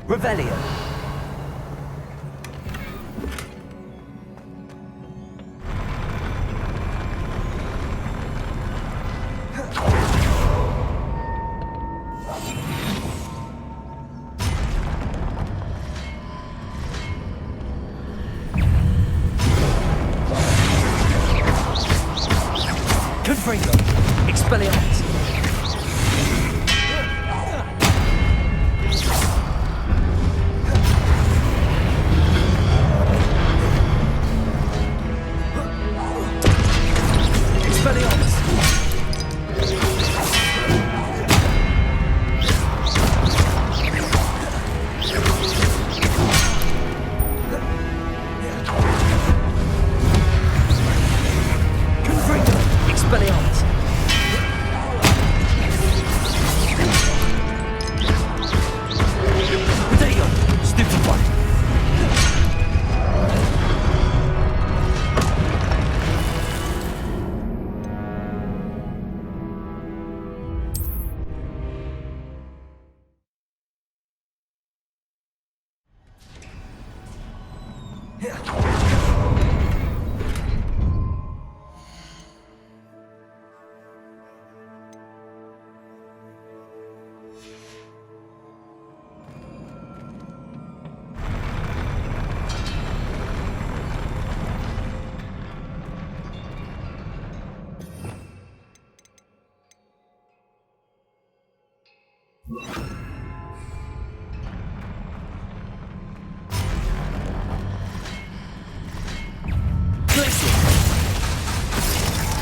Revelio. Confringo. Expelliarmus.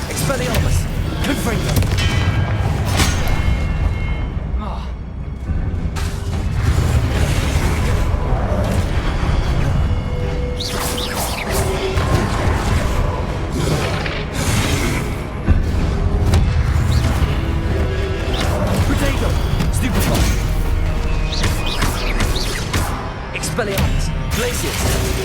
Expelliarmus! Confringo! Protego! Stupefy! Expelliarmus! Glacius!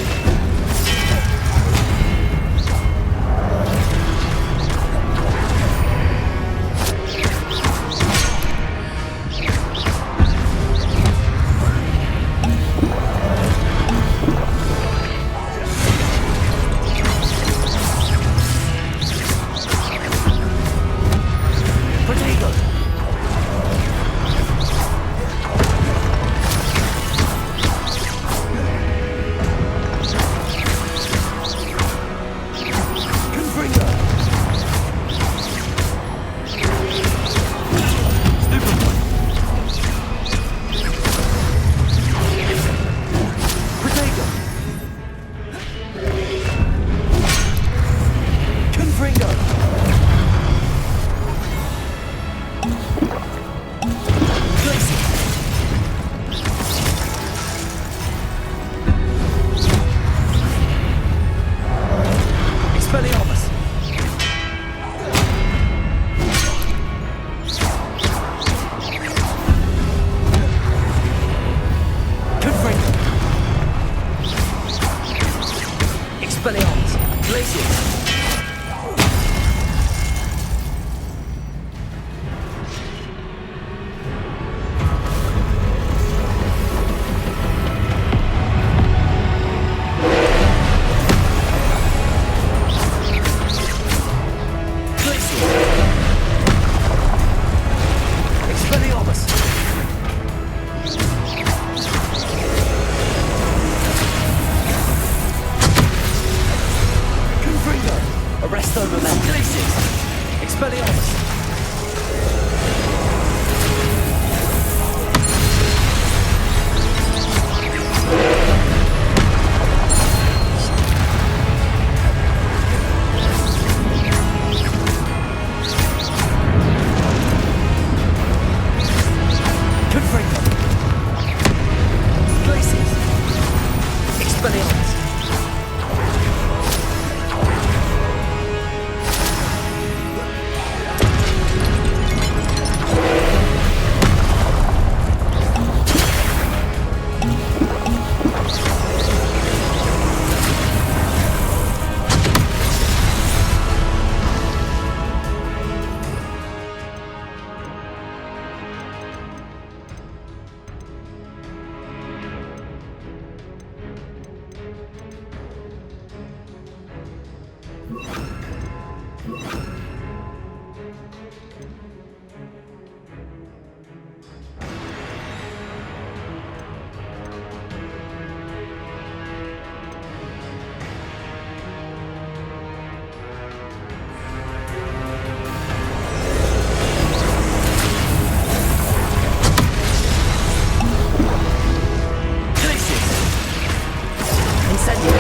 Incendio.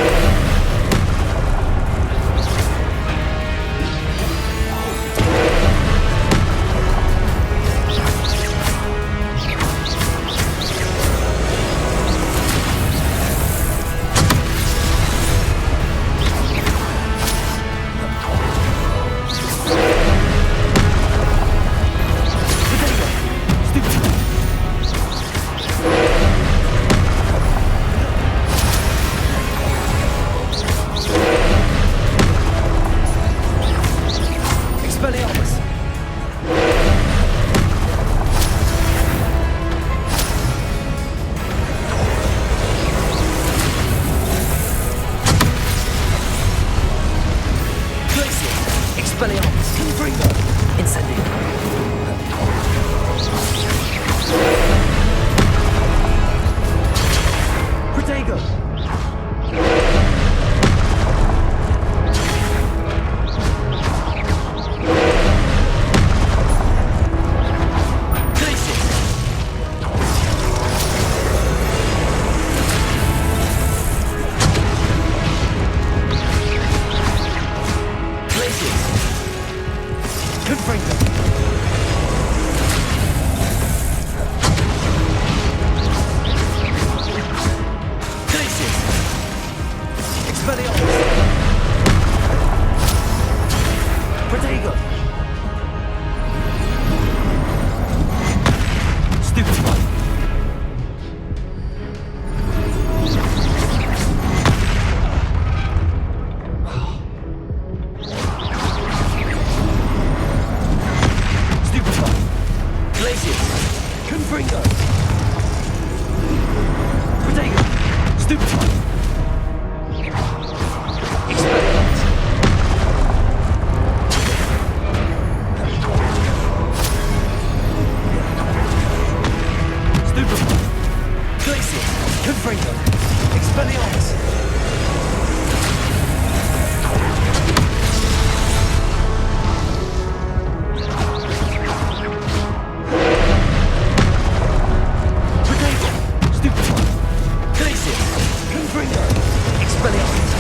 Expelliarmus! Glacius! Expelliarmus! Confringo! Incendio! Protego! Confringo! Glacius! Expelliarmus! Protego! Stupefy! Glacius! Confringo! Protego! Stupefy! Expelliarmus! Stupefy! Glacius! Confringo! Expelliarmus!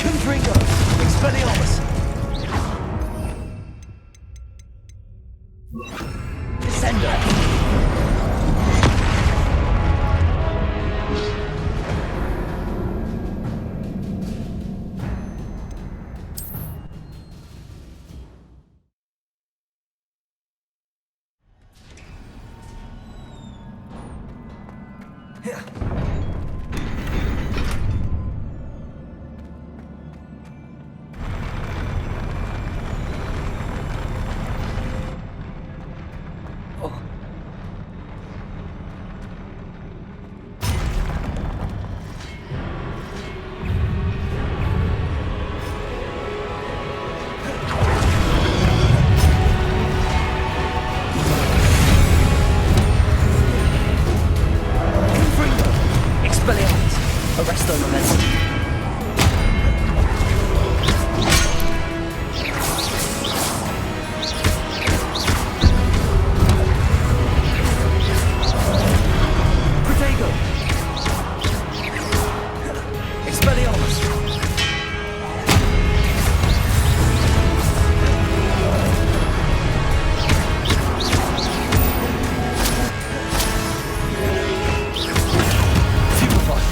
Confringo! Expelliarmus! Descender! Yeah. Arresto momentum. Protego! Expelliarmus! Stupefy!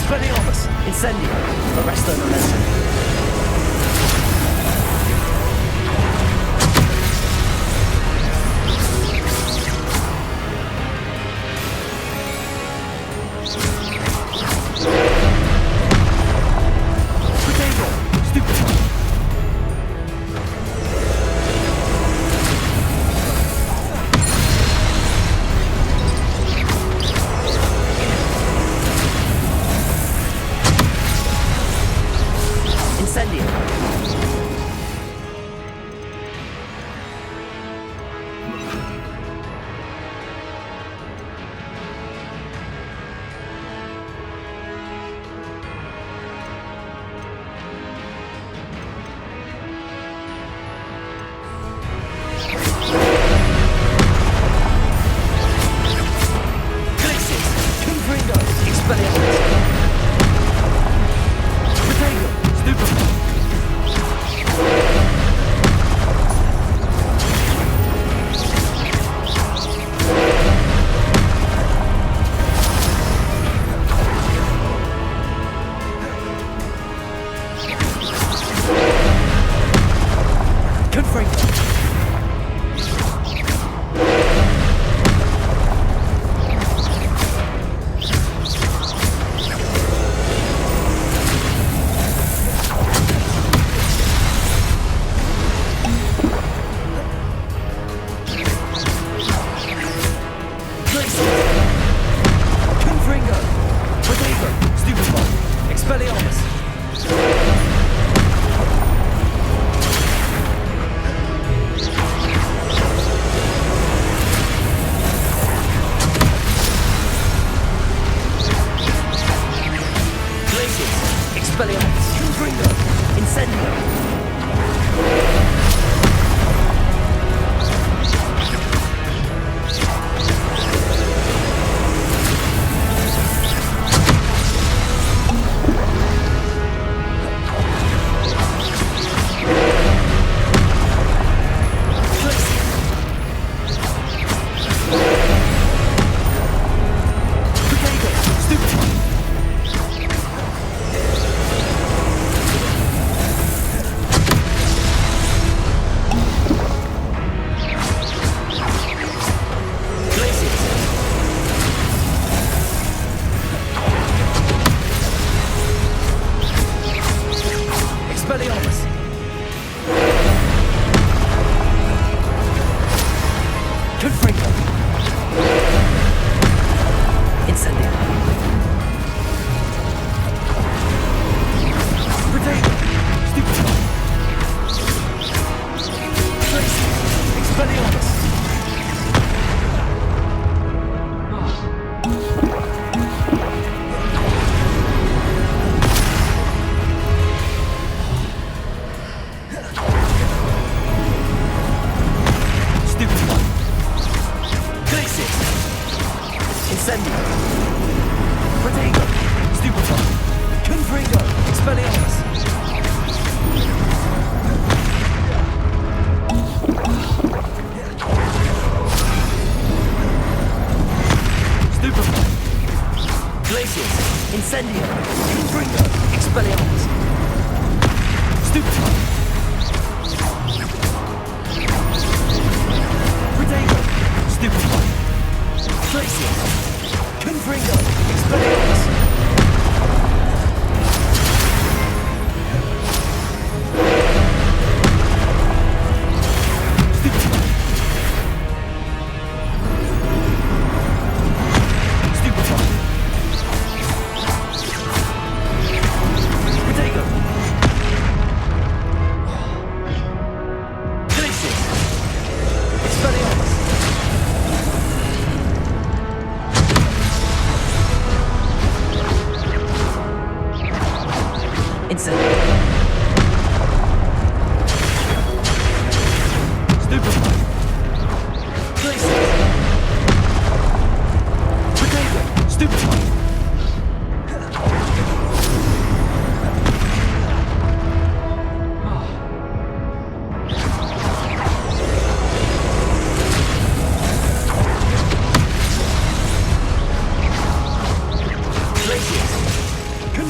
Expelliarmus! Incendio! Arresto momentum.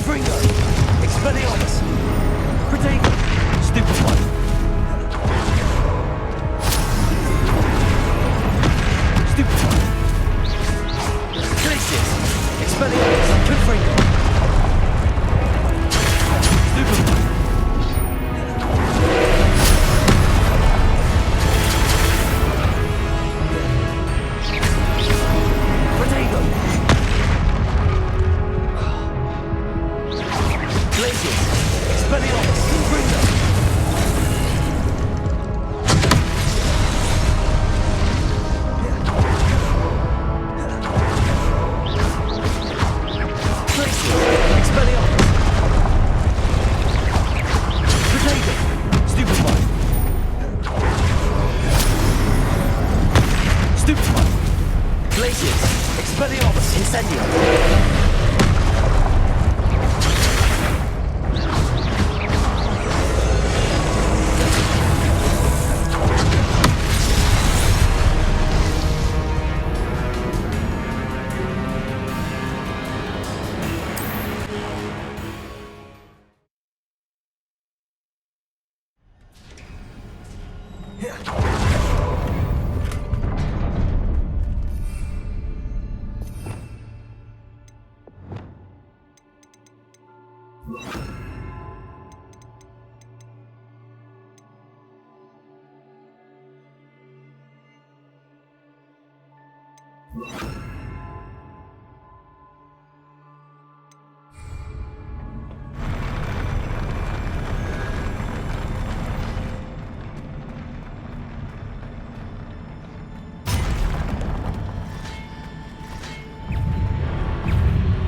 Confringo! Expelliarmus! Protego! Stupid one! Stupid one! Glacius! Expelliarmus! Confringo! Stupid one! Protego! Glacius! Expelliarmus! Confringo!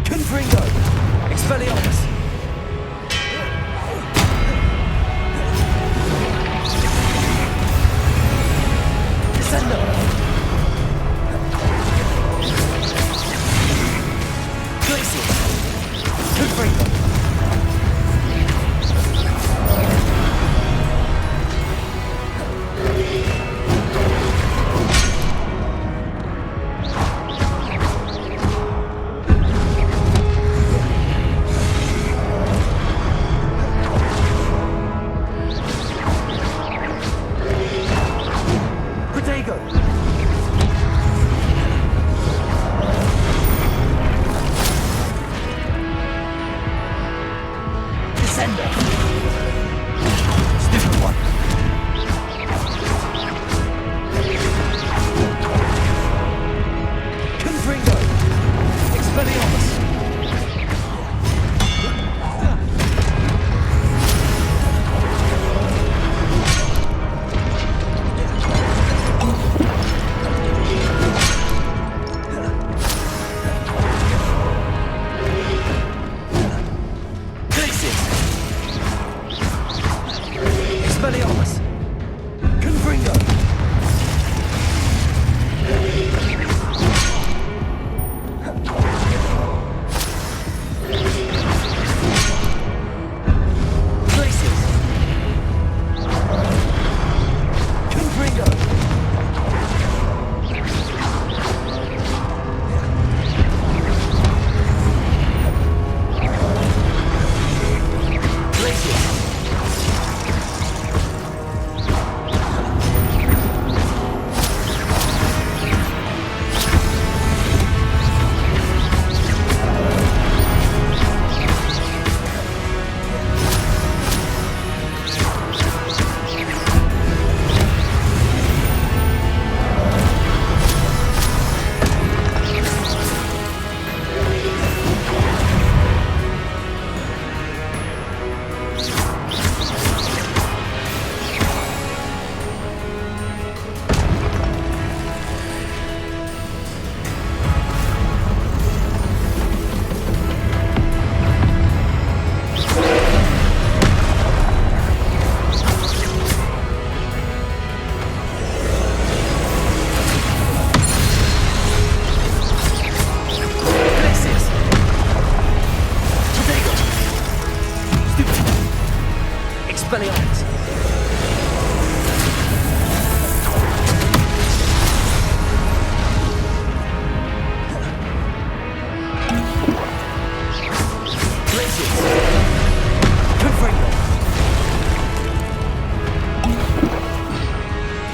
Confringo! Expelliarmus! Descendo! Glacius! Confringo! Stupid one. Confringo! Expelliarmus! Expelliarmus! Confringo! Glacius! Confringo! Glacius! Expelliarmus! Glacius! Glaciers. Confringo.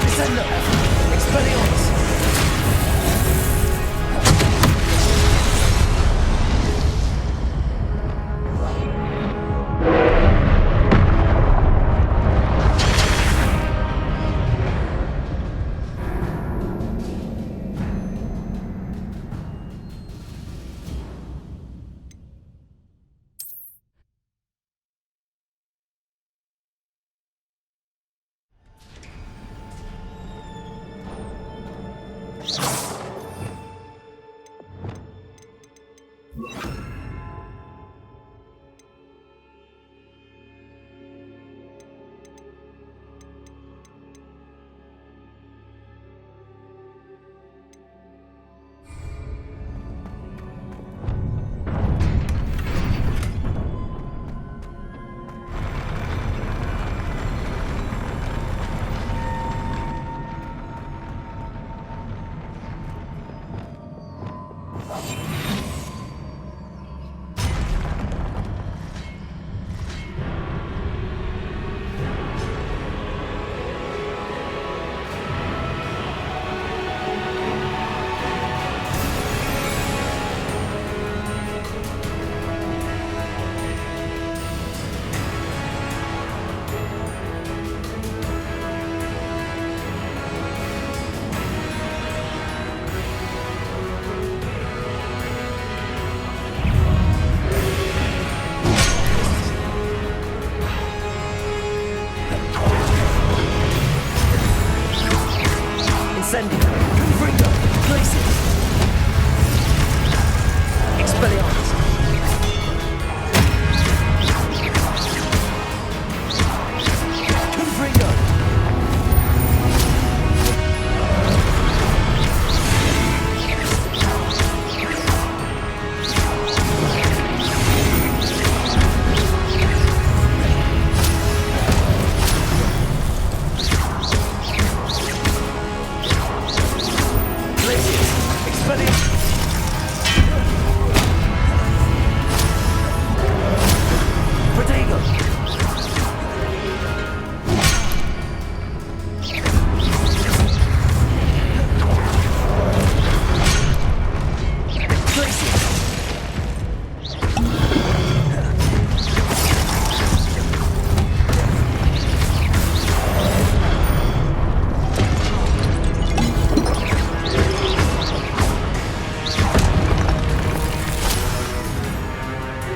Descendo. Expelliarmus. Incendio. Confringo. Glaciers. Expelliarmus. Confringo.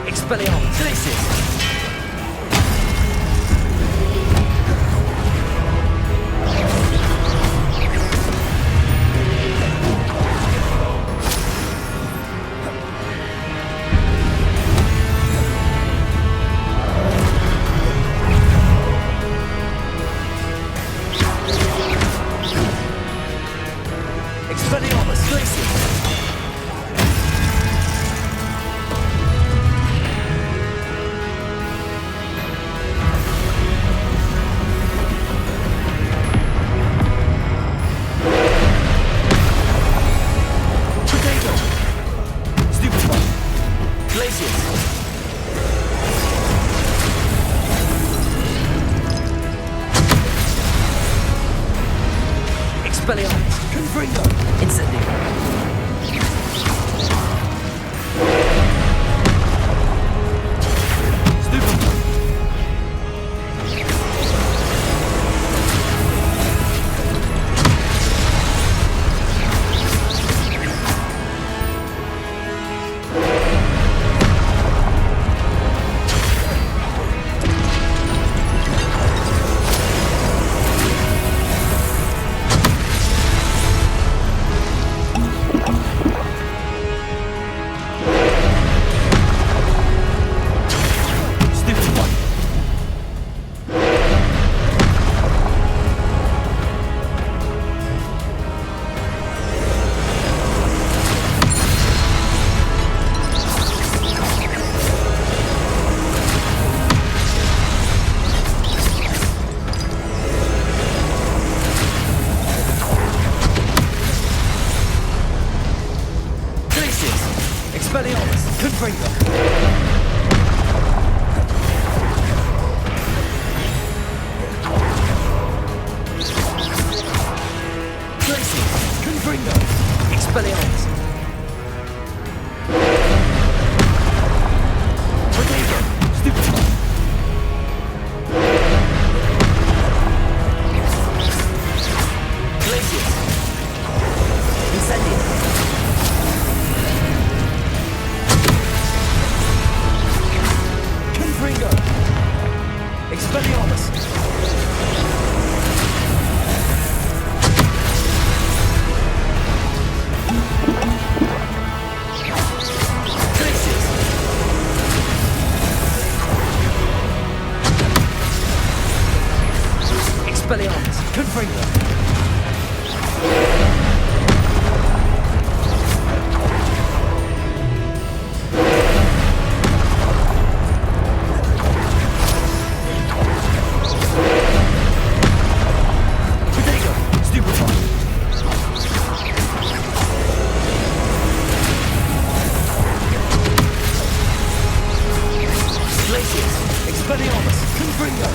Expelliarmus. Glaciers. Expelliarmus. Glaciers. Expelliarmus. Confringo. Incendio. Stupefy. Expelliarmus! Glacius! Expelliarmus! Confringo! Expelliarmus! Confringo!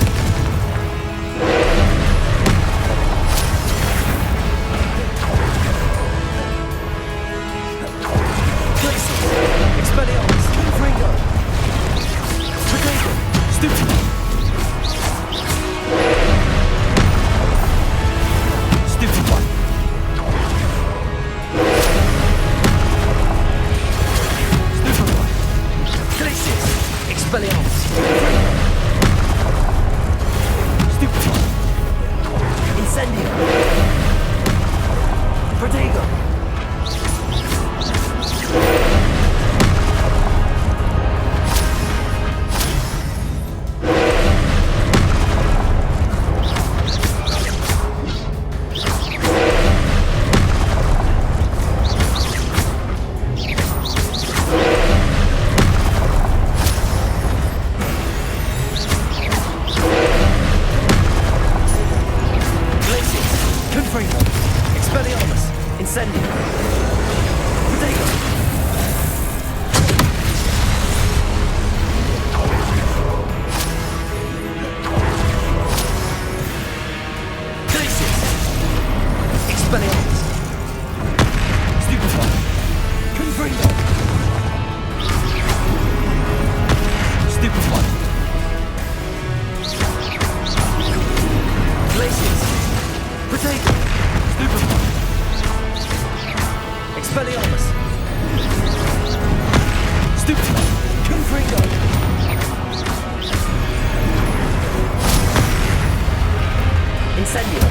Glacius! Expelliarmus! Confringo! Potato! Stupid! Stupid one! Stupid one! Glacius! Expelliarmus! Confringo! Stupid one! Incendio! Protego! Confringo! Expelliarmus! Incendio! Protego! Glacius! Expelliarmus! Stupefy! Confringo! Stupefy! Glacius! Potato! Stupefy! Expelliarmus! Stupefy! Confringo! Incendio!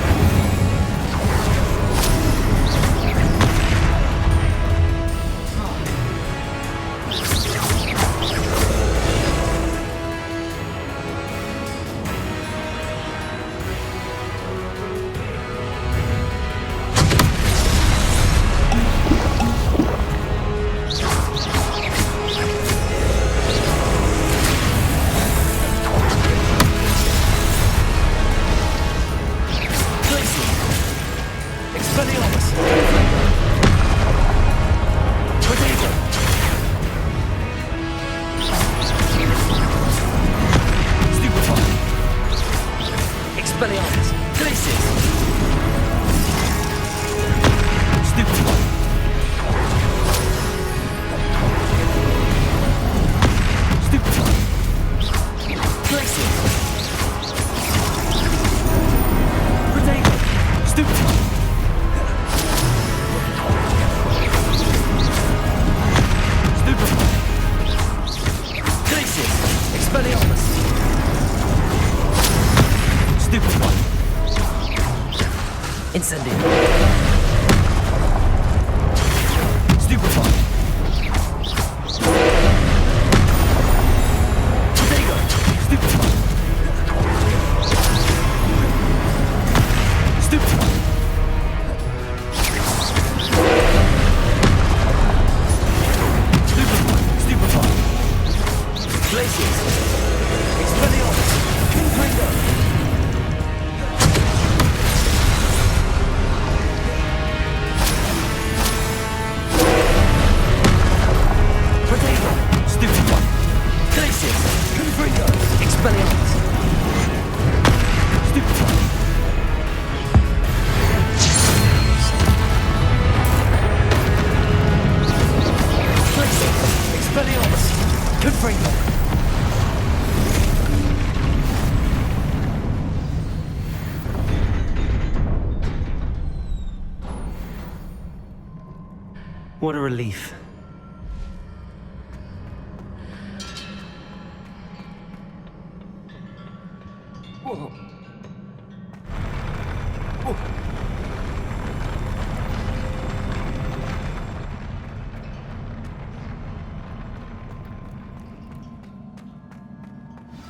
Expelliarmus! Confringo! Potato! Stupefy! Expelliarmus! Glacius! Stupefy! Stupefy! Glacius! Potato! Stupefy! Expelliarmus! Stupid one! Incendio! Stupid one! Protego! Stupid one! Stupid one! Stupid one! Stupid one! Glacius! Expelliarmus! Confringo! Potato! Stupid one! Glacius! Confringo! Expelliarmus! Stupid one! Glacius! Expelliarmus! Confringo! What a relief. Whoa. Whoa.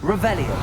Revelio.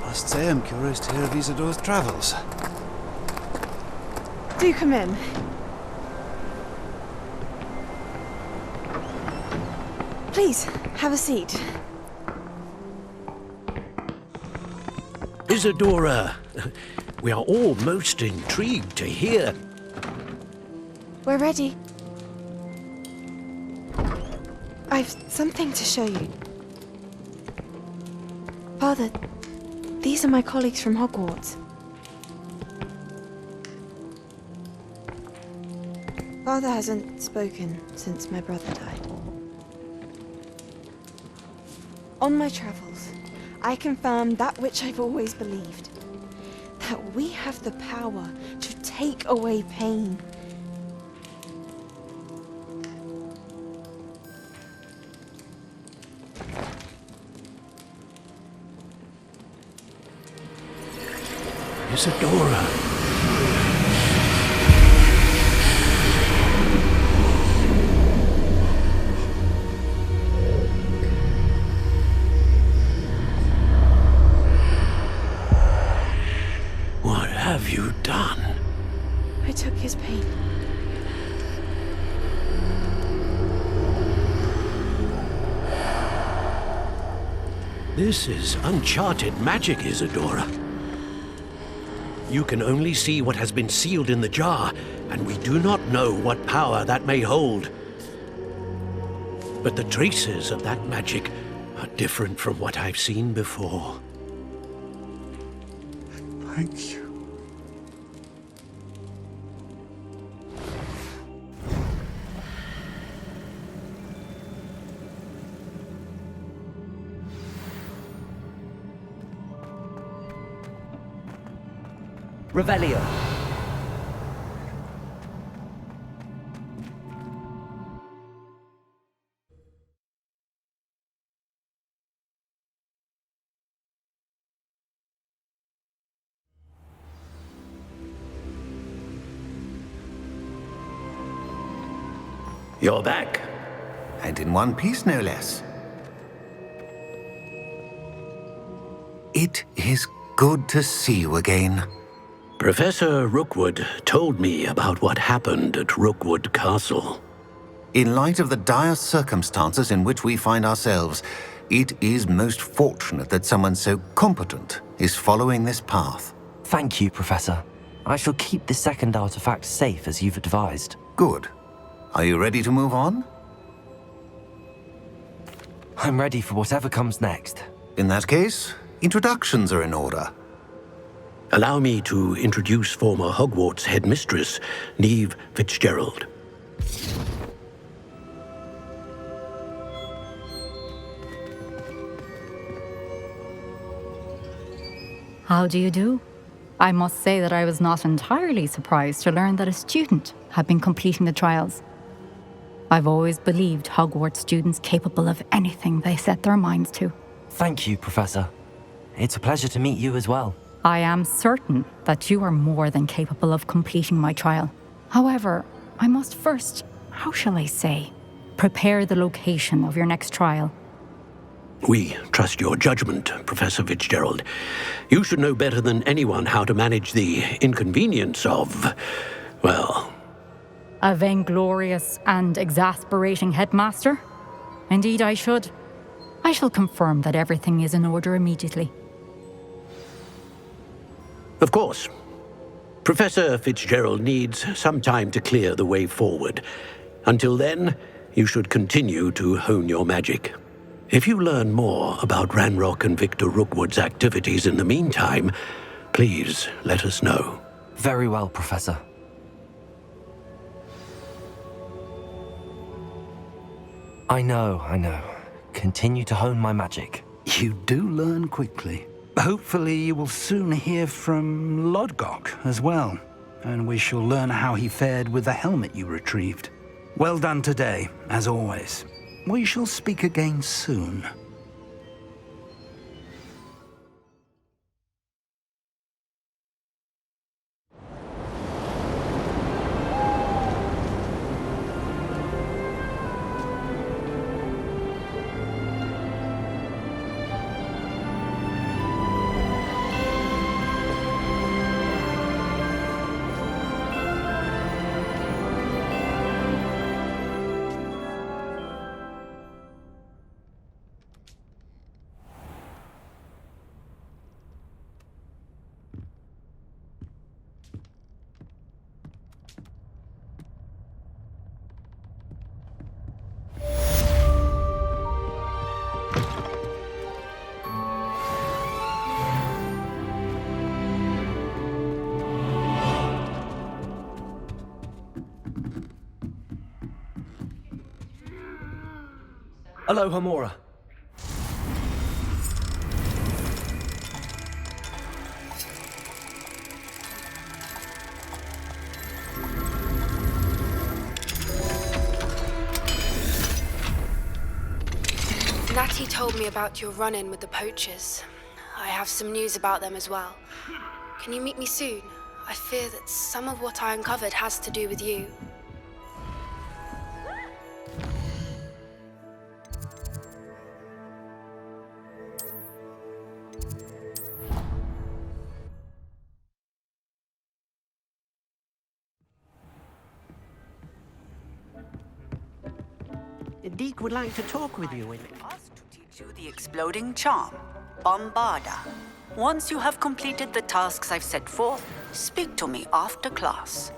I must say I'm curious to hear of Isidore's travels. Do come in. Please, have a seat. Isidora, we are all most intrigued to hear. We're ready. I've something to show you. Father, these are my colleagues from Hogwarts. Father hasn't spoken since my brother died. On my travels, I confirmed that which I've always believed. That we have the power to take away pain. Isidora. What have you done? I took his pain. This is uncharted magic, Isidora. You can only see what has been sealed in the jar, and we do not know what power that may hold. But the traces of that magic are different from what I've seen before. Thank you. Revelio. You're back. And in one piece, no less. It is good to see you again. Professor Rookwood told me about what happened at Rookwood Castle. In light of the dire circumstances in which we find ourselves, it is most fortunate that someone so competent is following this path. Thank you, Professor. I shall keep the second artifact safe as you've advised. Good. Are you ready to move on? I'm ready for whatever comes next. In that case, introductions are in order. Allow me to introduce former Hogwarts headmistress, Neve Fitzgerald. How do you do? I must say that I was not entirely surprised to learn that a student had been completing the trials. I've always believed Hogwarts students capable of anything they set their minds to. Thank you, Professor. It's a pleasure to meet you as well. I am certain that you are more than capable of completing my trial. However, I must first, how shall I say, prepare the location of your next trial. We trust your judgment, Professor Fitzgerald. You should know better than anyone how to manage the inconvenience of, well... A vainglorious and exasperating headmaster? Indeed I should. I shall confirm that everything is in order immediately. Of course. Professor Fitzgerald needs some time to clear the way forward. Until then, you should continue to hone your magic. If you learn more about Ranrock and Victor Rookwood's activities in the meantime, please let us know. Very well, Professor. I know. Continue to hone my magic. You do learn quickly. Hopefully you will soon hear from Lodgok as well, and we shall learn how he fared with the helmet you retrieved. Well done today, as always. We shall speak again soon. Hello, Homora. Natty told me about your run-in with the poachers. I have some news about them as well. Can you meet me soon? I fear that some of what I uncovered has to do with you. Deek would like to talk with you. Asked to teach you the exploding charm, Bombarda. Once you have completed the tasks I've set forth, speak to me after class.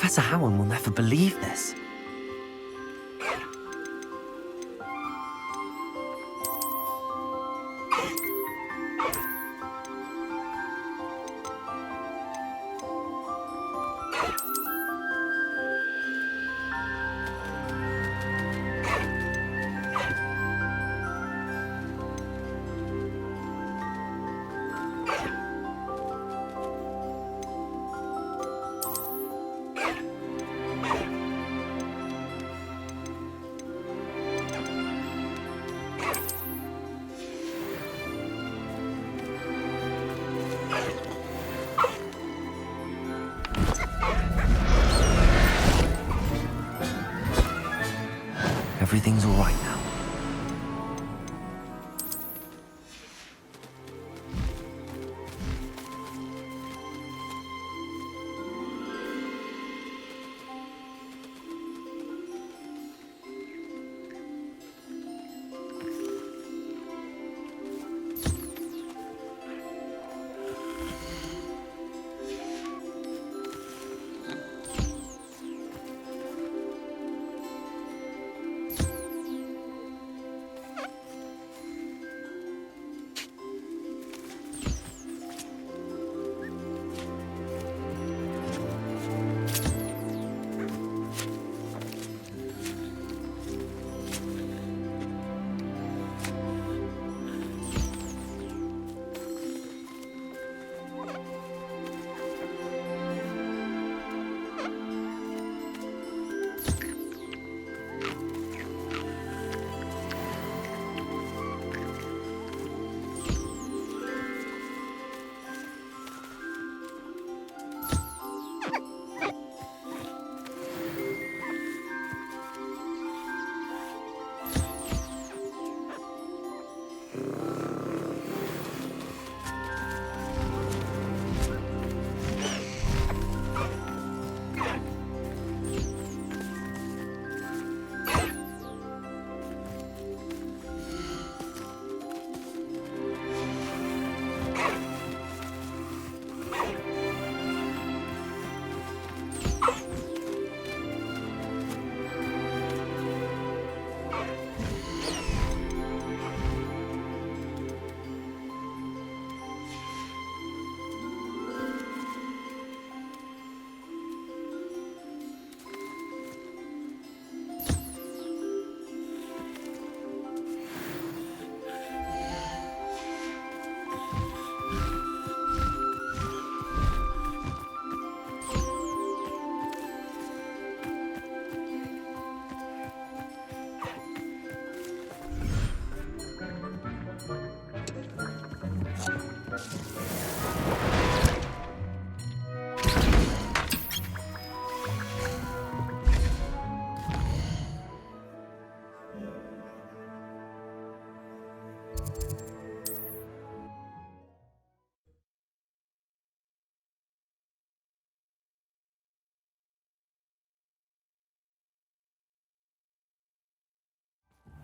Professor Howard will never believe this. Everything's all right now.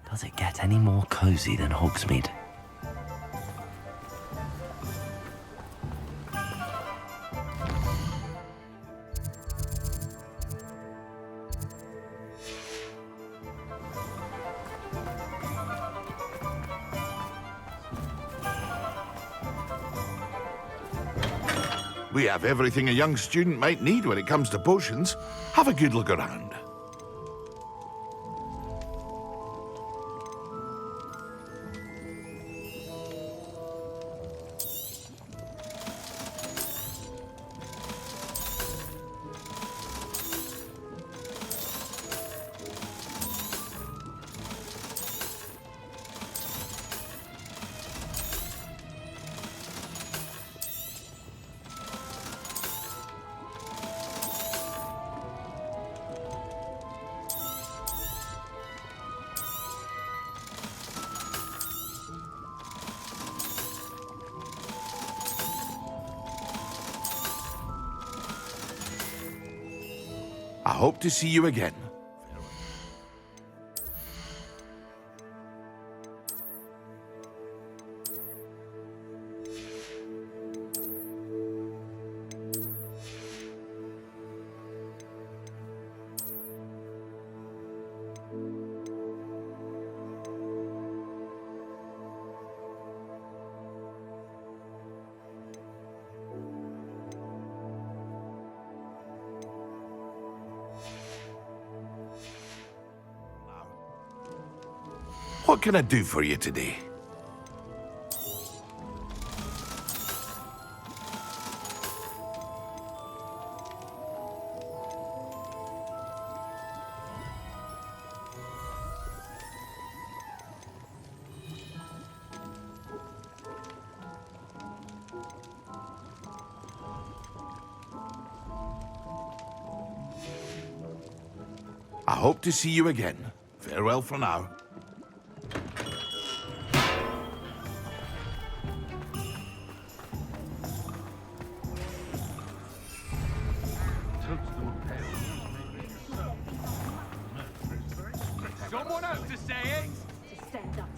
Does it get any more cozy than Hogsmeade? We have everything a young student might need when it comes to potions. Have a good look around. hope to see you again. What can I do for you today? I hope to see you again. Farewell for now. Someone else to say it? Stand up.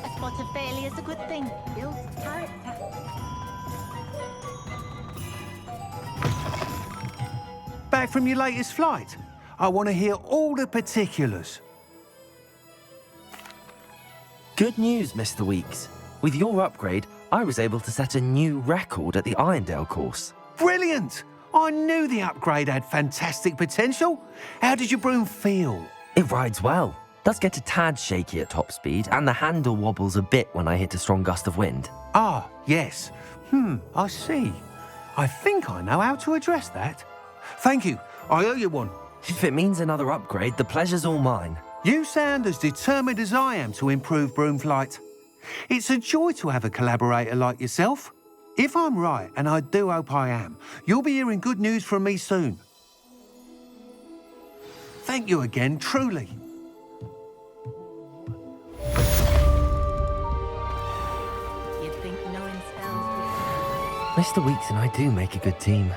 A spot of failure is a good thing. Builds character. Back from your latest flight? I want to hear all the particulars. Good news, Mr. Weeks. With your upgrade, I was able to set a new record at the Irondale course. Brilliant! I knew the upgrade had fantastic potential. How did your broom feel? It rides well. Does get a tad shaky at top speed, and the handle wobbles a bit when I hit a strong gust of wind. Ah, yes. I see. I think I know how to address that. Thank you. I owe you one. If it means another upgrade, the pleasure's all mine. You sound as determined as I am to improve broom flight. It's a joy to have a collaborator like yourself. If I'm right, and I do hope I am, you'll be hearing good news from me soon. Thank you again, truly. You'd think knowing spells would... Mr. Weeks and I do make a good team.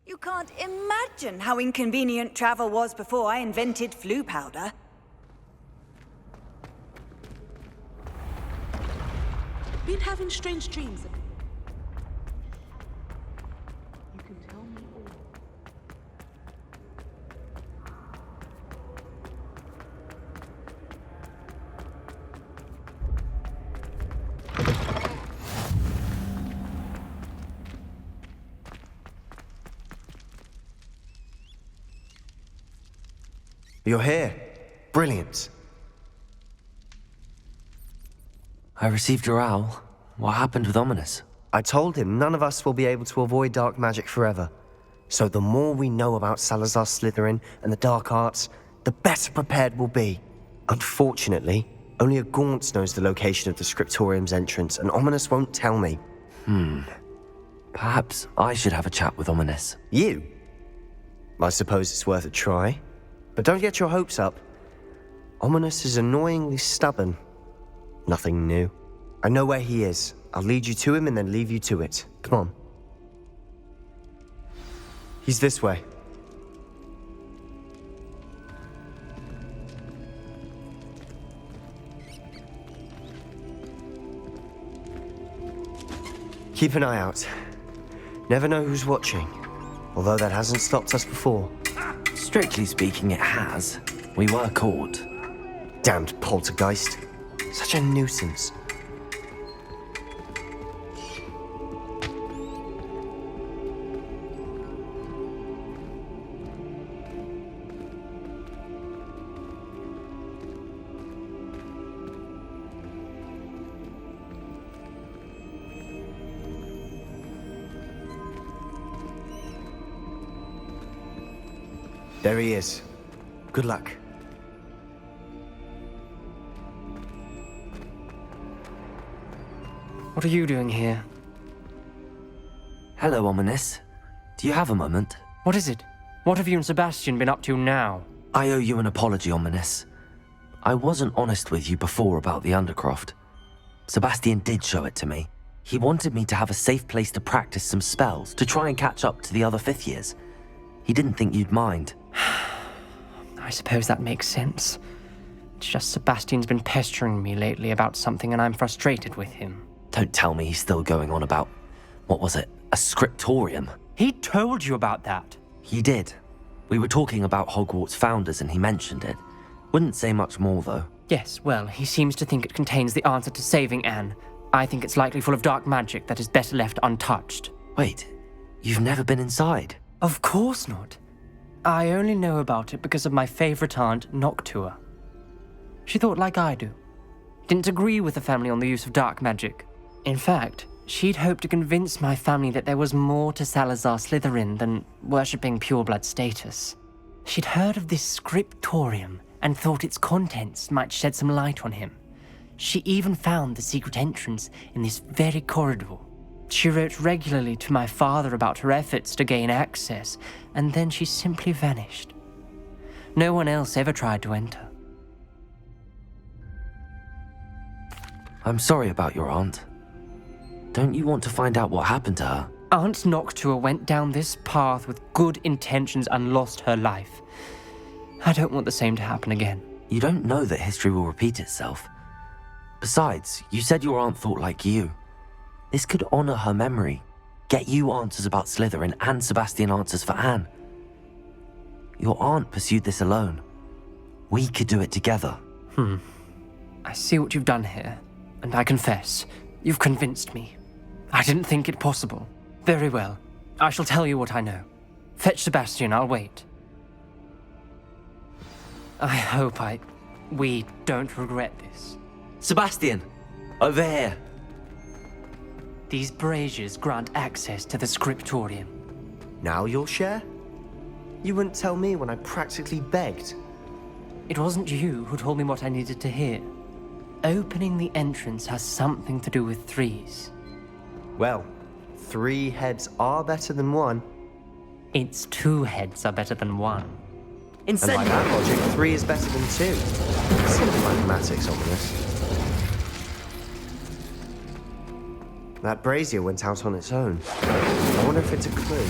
You can't imagine how inconvenient travel was before I invented flu powder. Been having strange dreams. You can tell me all. You're here. Brilliant. I received your owl. What happened with Ominous? I told him none of us will be able to avoid dark magic forever. So the more we know about Salazar Slytherin and the dark arts, the better prepared we'll be. Unfortunately, only a Gaunt knows the location of the Scriptorium's entrance, and Ominous won't tell me. Perhaps I should have a chat with Ominous. You? I suppose it's worth a try. But don't get your hopes up. Ominous is annoyingly stubborn. Nothing new. I know where he is. I'll lead you to him and then leave you to it. Come on. He's this way. Keep an eye out. Never know who's watching. Although that hasn't stopped us before. Strictly speaking, it has. We were caught. Damned poltergeist. Such a nuisance. There he is. Good luck. What are you doing here? Hello, Ominous. Do you have a moment? What is it? What have you and Sebastian been up to now? I owe you an apology, Ominous. I wasn't honest with you before about the Undercroft. Sebastian did show it to me. He wanted me to have a safe place to practice some spells, to try and catch up to the other fifth years. He didn't think you'd mind. I suppose that makes sense. It's just Sebastian's been pestering me lately about something and I'm frustrated with him. Don't tell me he's still going on about, what was it, a scriptorium? He told you about that? He did. We were talking about Hogwarts founders and he mentioned it. Wouldn't say much more, though. Yes, well, he seems to think it contains the answer to saving Anne. I think it's likely full of dark magic that is better left untouched. Wait, you've never been inside? Of course not. I only know about it because of my favorite aunt, Noctua. She thought like I do. Didn't agree with the family on the use of dark magic. In fact, she'd hoped to convince my family that there was more to Salazar Slytherin than worshipping pureblood status. She'd heard of this scriptorium and thought its contents might shed some light on him. She even found the secret entrance in this very corridor. She wrote regularly to my father about her efforts to gain access, and then she simply vanished. No one else ever tried to enter. I'm sorry about your aunt. Don't you want to find out what happened to her? Aunt Noctua went down this path with good intentions and lost her life. I don't want the same to happen again. You don't know that history will repeat itself. Besides, you said your aunt thought like you. This could honor her memory, get you answers about Slytherin and Sebastian answers for Anne. Your aunt pursued this alone. We could do it together. I see what you've done here, and I confess, you've convinced me. I didn't think it possible. Very well, I shall tell you what I know. Fetch Sebastian, I'll wait. I hope we don't regret this. Sebastian! Over here! These braziers grant access to the scriptorium. Now you'll share? You wouldn't tell me when I practically begged. It wasn't you who told me what I needed to hear. Opening the entrance has something to do with threes. Well, 3 heads are better than 1. It's 2 heads are better than 1. And by that logic, 3 is better than 2. Simple mathematics, Ominous. That brazier went out on its own. I wonder if it's a clue.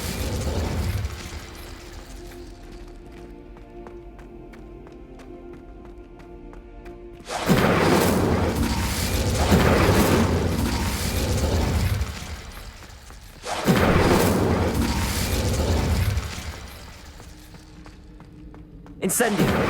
Incendio!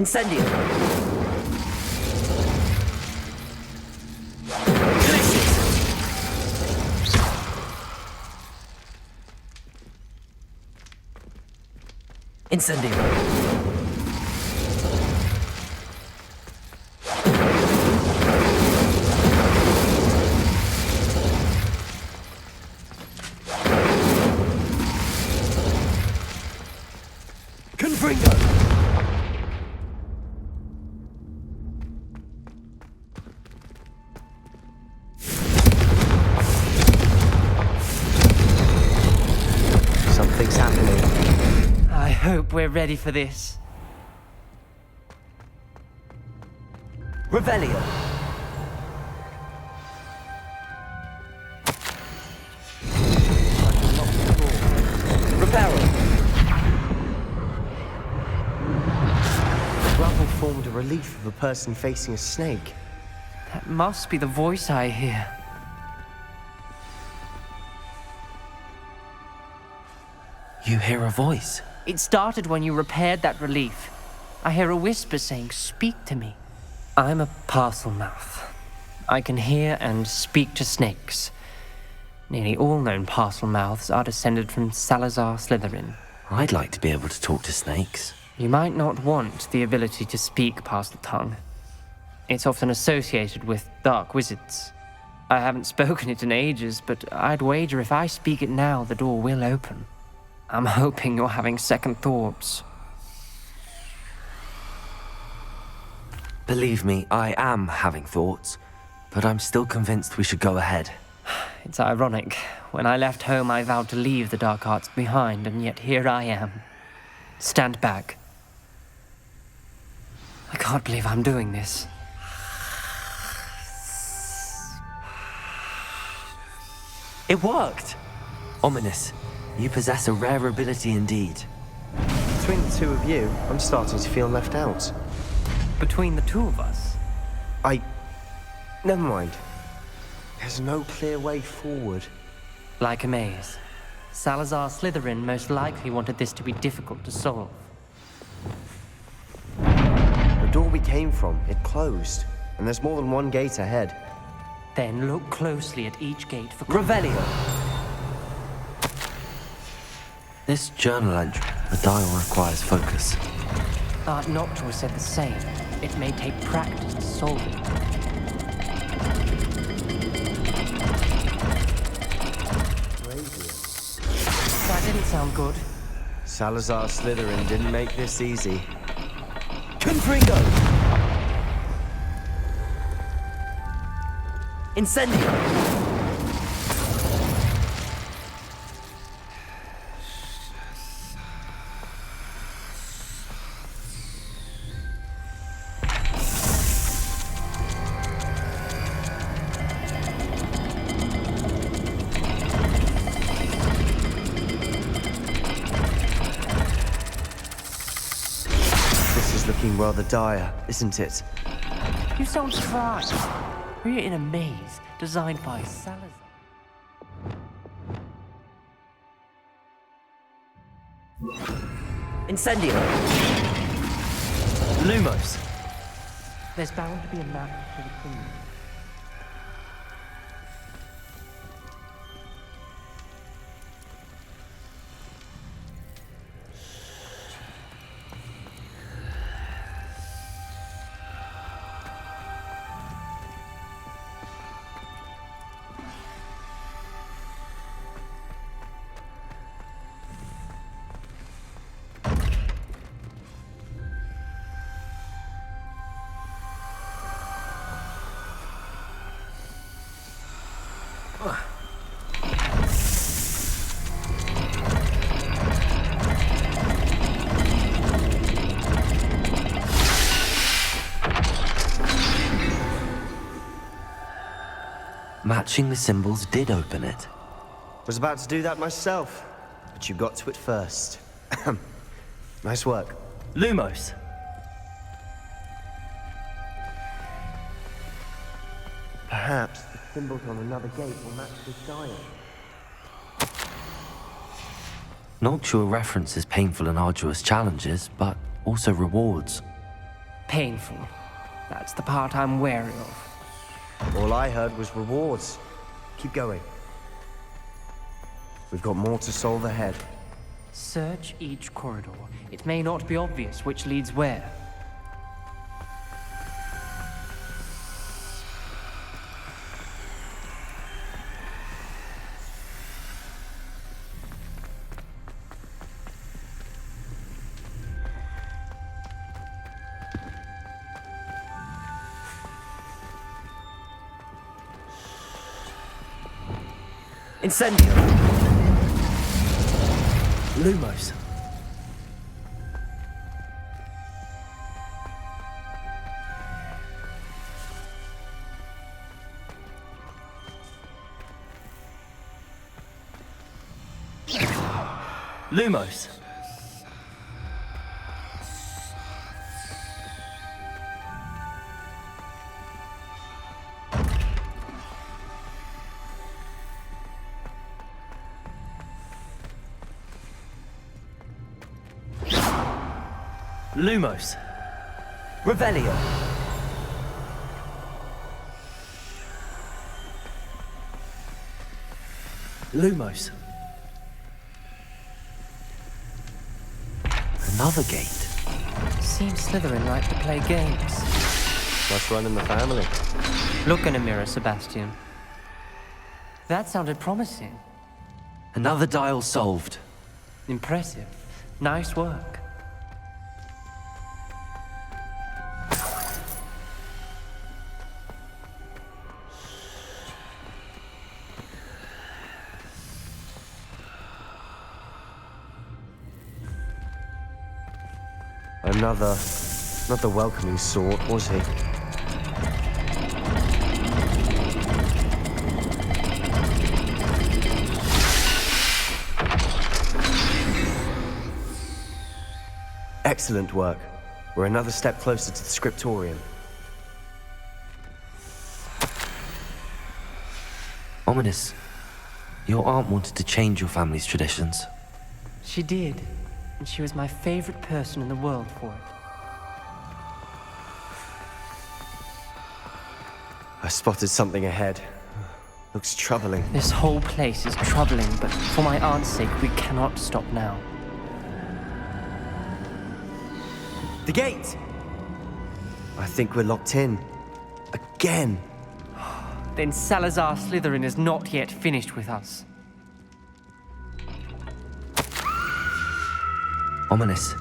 Incendio! Incendio! Confringo! Something's happening. I hope we're ready for this. Revelio! Reparo! The rubble formed a relief of a person facing a snake. That must be the voice I hear. You hear a voice? It started when you repaired that relief. I hear a whisper saying, "Speak to me." I'm a parcel mouth. I can hear and speak to snakes. Nearly all known parcel mouths are descended from Salazar Slytherin. I'd like to be able to talk to snakes. You might not want the ability to speak parcel tongue. It's often associated with dark wizards. I haven't spoken it in ages, but I'd wager if I speak it now, the door will open. I'm hoping you're having second thoughts. Believe me, I am having thoughts, but I'm still convinced we should go ahead. It's ironic. When I left home, I vowed to leave the dark arts behind, and yet here I am. Stand back. I can't believe I'm doing this. It worked! Ominous. You possess a rare ability indeed. Between the two of you, I'm starting to feel left out. Between the two of us? Never mind. There's no clear way forward. Like a maze. Salazar Slytherin most likely wanted this to be difficult to solve. The door we came from, it closed, and there's more than one gate ahead. Then look closely at each gate for... Revelio! This journal entry, the dial requires focus. Art Noctua said the same. It may take practice to solve it. That didn't sound good. Salazar Slytherin didn't make this easy. Confringo! Incendio! Looking rather dire, isn't it? You sound surprised. We're in a maze designed by Salazar. Incendio! Lumos! There's bound to be a map to the kingdom. Matching the symbols did open it. Was about to do that myself, but you got to it first. Nice work. Lumos! Perhaps the symbols on another gate will match this dial. Noctua references painful and arduous challenges, but also rewards. Painful. That's the part I'm wary of. All I heard was rewards. Keep going. We've got more to solve ahead. Search each corridor. It may not be obvious which leads where. Incendio! Lumos. Lumos. Lumos. Revelio. Lumos. Another gate. Seems Slytherin like to play games. Must run in the family. Look in a mirror, Sebastian. That sounded promising. Another dial solved. Impressive. Nice work. Not the welcoming sort, was he? Excellent work. We're another step closer to the scriptorium. Ominous. Your aunt wanted to change your family's traditions. She did, and she was my favorite person in the world for it. I spotted something ahead. Looks troubling. This whole place is troubling, but for my aunt's sake, we cannot stop now. The gate! I think we're locked in. Again! Then Salazar Slytherin is not yet finished with us. Ominous.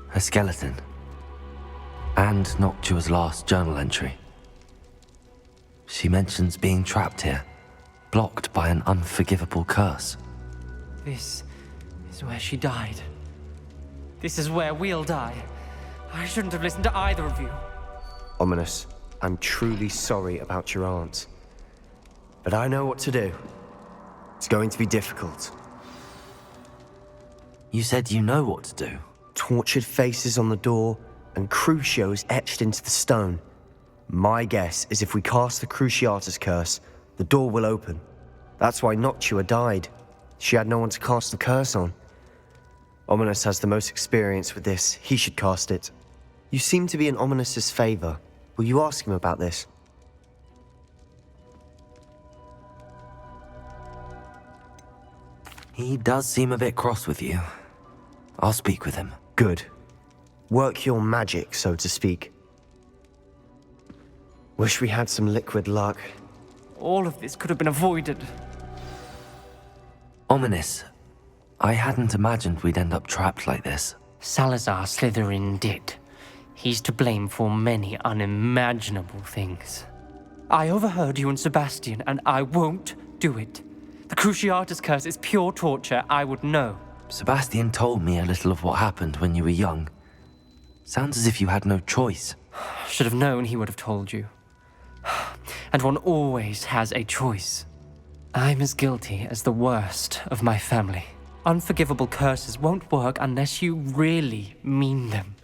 Her skeleton. And Noctua's last journal entry. She mentions being trapped here, blocked by an unforgivable curse. This is where she died. This is where we'll die. I shouldn't have listened to either of you. Ominous, I'm truly sorry about your aunt. But I know what to do. It's going to be difficult. You said you know what to do. Tortured faces on the door and Crucios etched into the stone. My guess is if we cast the Cruciatus curse, the door will open. That's why Noctua died. She had no one to cast the curse on. Ominous has the most experience with this. He should cast it. You seem to be in Ominous's favor. Will you ask him about this? He does seem a bit cross with you. I'll speak with him. Good. Work your magic, so to speak. Wish we had some liquid luck. All of this could have been avoided. Ominous. I hadn't imagined we'd end up trapped like this. Salazar Slytherin did. He's to blame for many unimaginable things. I overheard you and Sebastian, and I won't do it. The Cruciatus curse is pure torture. I would know. Sebastian told me a little of what happened when you were young. Sounds as if you had no choice. Should have known he would have told you. And one always has a choice. I'm as guilty as the worst of my family. Unforgivable curses won't work unless you really mean them.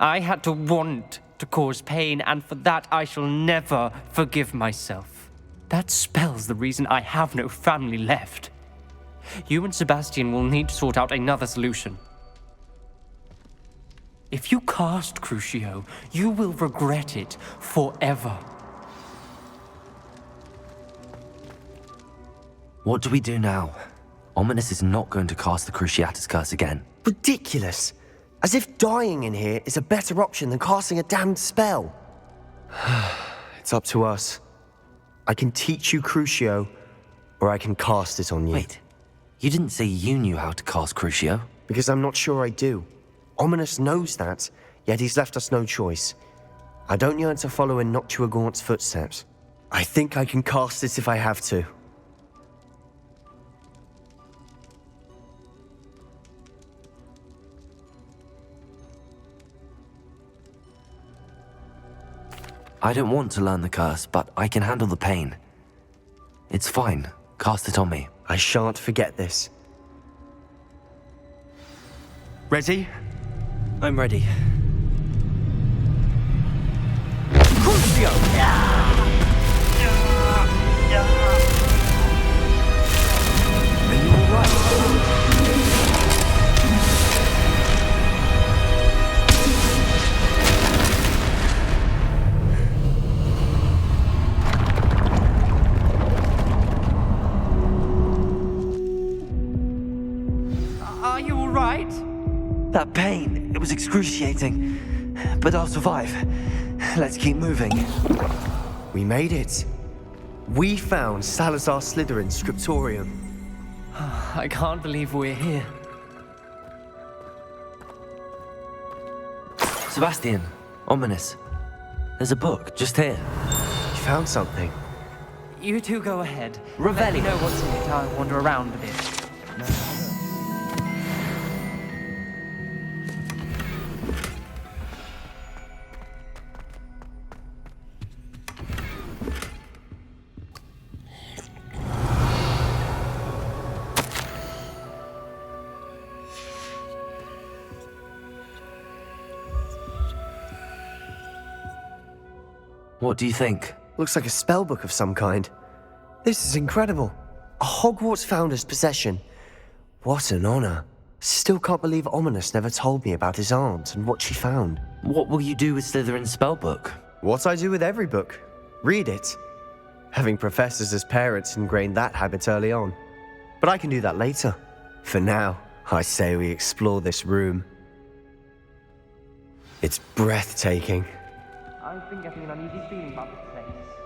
I had to want to cause pain, and for that I shall never forgive myself. That spells the reason I have no family left. You and Sebastian will need to sort out another solution. If you cast Crucio, you will regret it forever. What do we do now? Ominous is not going to cast the Cruciatus Curse again. Ridiculous! As if dying in here is a better option than casting a damned spell. It's up to us. I can teach you Crucio, or I can cast it on you. Wait, you didn't say you knew how to cast Crucio? Because I'm not sure I do. Ominous knows that, yet he's left us no choice. I don't yearn to follow in Noctua Gaunt's footsteps. I think I can cast it if I have to. I don't want to learn the curse, but I can handle the pain. It's fine. Cast it on me. I shan't forget this. Ready? I'm ready. Crucio! Are you alright? Are you alright? That pain, it was excruciating. But I'll survive. Let's keep moving. We made it. We found Salazar Slytherin's scriptorium. I can't believe we're here. Sebastian, Ominous. There's a book just here. You found something. You two go ahead. Revelio. Let me know what's in it. I'll wander around a bit. What do you think? Looks like a spellbook of some kind. This is incredible. A Hogwarts founder's possession. What an honor. Still can't believe Ominous never told me about his aunt and what she found. What will you do with Slytherin's spellbook? What I do with every book. Read it. Having professors as parents ingrained that habit early on. But I can do that later. For now, I say we explore this room. It's breathtaking. I've been getting an uneasy feeling about this place.